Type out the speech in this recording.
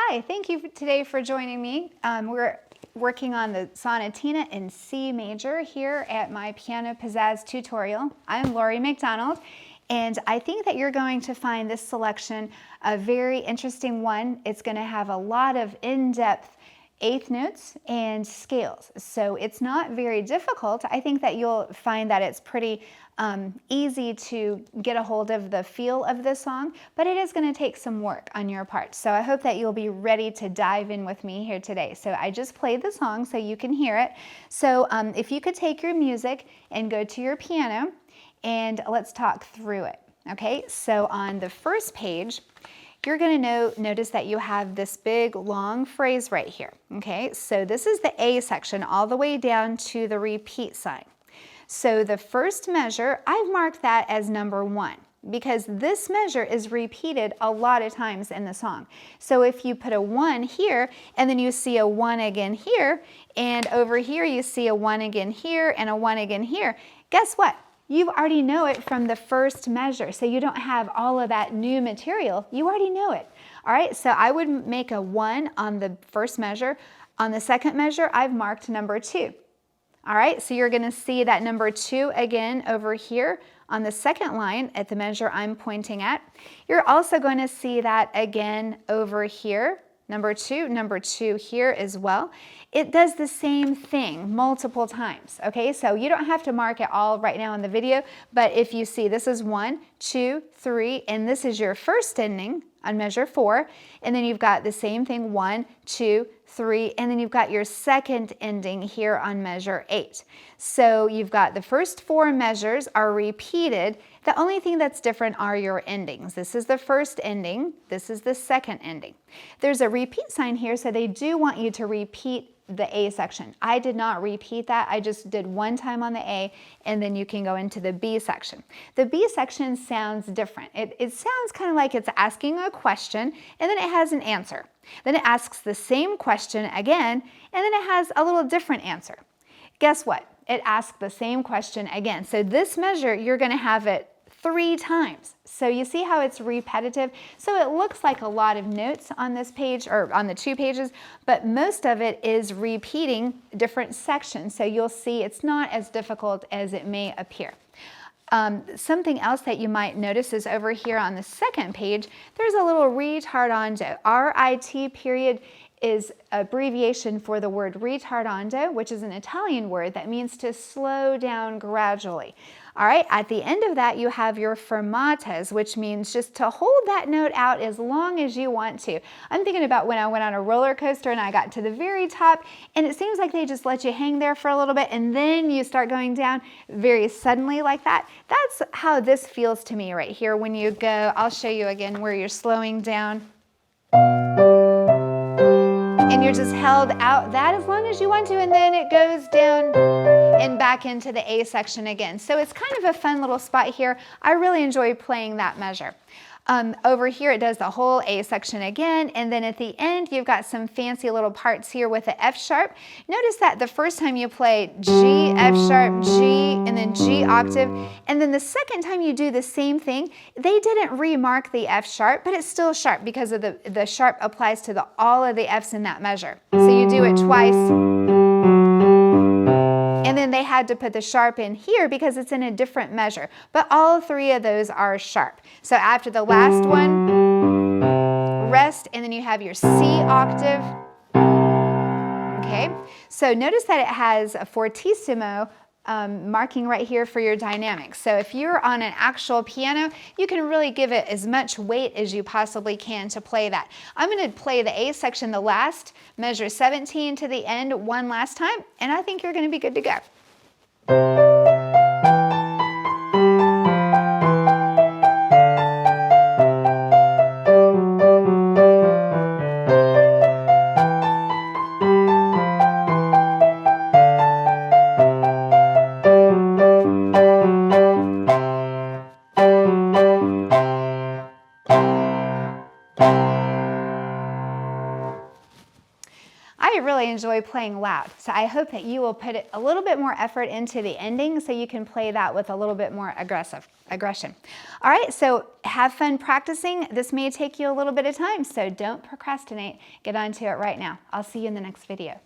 Hi, thank you today for joining me. We're working on the Sonatina in C major here at my Piano Pizzazz tutorial. I'm Lori McDonald, and I think that you're going to find this selection a very interesting one. It's going to have a lot of in-depth eighth notes and scales, so it's not very difficult. I think that you'll find that it's pretty easy to get a hold of the feel of the song, but it is going to take some work on your part. So I hope that you'll be ready to dive in with me here today. So I just played the song so you can hear it. So if you could take your music and go to your piano and let's talk through it. Okay, so on the first page, you're going to notice that you have this big long phrase right here. Okay, so this is the A section all the way down to the repeat sign. So the first measure, I've marked that as number 1 because this measure is repeated a lot of times in the song. So if you put a 1 here and then you see a 1 again here, and over here you see a 1 again here and a 1 again here, guess what? You already know it from the first measure, so you don't have all of that new material. You already know it. All right, so I would make a 1 on the first measure. On the second measure, I've marked number 2. All right, so you're going to see that number 2 again over here on the second line at the measure I'm pointing at. You're also going to see that again over here, number 2 here as well. It does the same thing multiple times, okay? So you don't have to mark it all right now in the video, but if you see this is 1, 2, 3, and this is your first ending on measure 4, and then you've got the same thing 1, 2, 3, and then you've got your second ending here on measure 8. So you've got the first 4 measures are repeated. The only thing that's different are your endings. This is the first ending, this is the second ending. There's a repeat sign here, so they do want you to repeat the A section. I did not repeat that. I just did 1 time on the A, and then you can go into the B section. The B section sounds different. It sounds kind of like it's asking a question, and then it has an answer. Then it asks the same question again, and then it has a little different answer. Guess what? It asks the same question again. So this measure, you're going to have it 3 times. So you see how it's repetitive? So it looks like a lot of notes on this page, or on the 2 pages, but most of it is repeating different sections. So you'll see it's not as difficult as it may appear. Something else that you might notice is over here on the second page, there's a little ritardando. R-I-T period is abbreviation for the word ritardando, which is an Italian word that means to slow down gradually. All right, at the end of that, you have your fermatas, which means just to hold that note out as long as you want to. I'm thinking about when I went on a roller coaster and I got to the very top, and it seems like they just let you hang there for a little bit, and then you start going down very suddenly like that. That's how this feels to me right here when you go. I'll show you again where you're slowing down. And you're just held out that as long as you want to, and then it goes down and back into the A section again. So it's kind of a fun little spot here. I really enjoy playing that measure. Over here it does the whole A section again, and then at the end you've got some fancy little parts here with the F sharp. Notice that the first time you play G, F sharp, G, and then G octave, and then the second time you do the same thing, they didn't remark the F sharp, but it's still sharp because of the sharp applies to all of the Fs in that measure. So you do it twice. And then they had to put the sharp in here because it's in a different measure. But all 3 of those are sharp. So after the last one, rest, and then you have your C octave. Okay, so notice that it has a fortissimo marking right here for your dynamics. So if you're on an actual piano, you can really give it as much weight as you possibly can to play that. I'm going to play the A section, the last, measure 17 to the end 1 last time, and I think you're going to be good to go. I really enjoy playing loud, so I hope that you will put a little bit more effort into the ending so you can play that with a little bit more aggression. All right, so have fun practicing. This may take you a little bit of time, so don't procrastinate. Get on to it right now. I'll see you in the next video.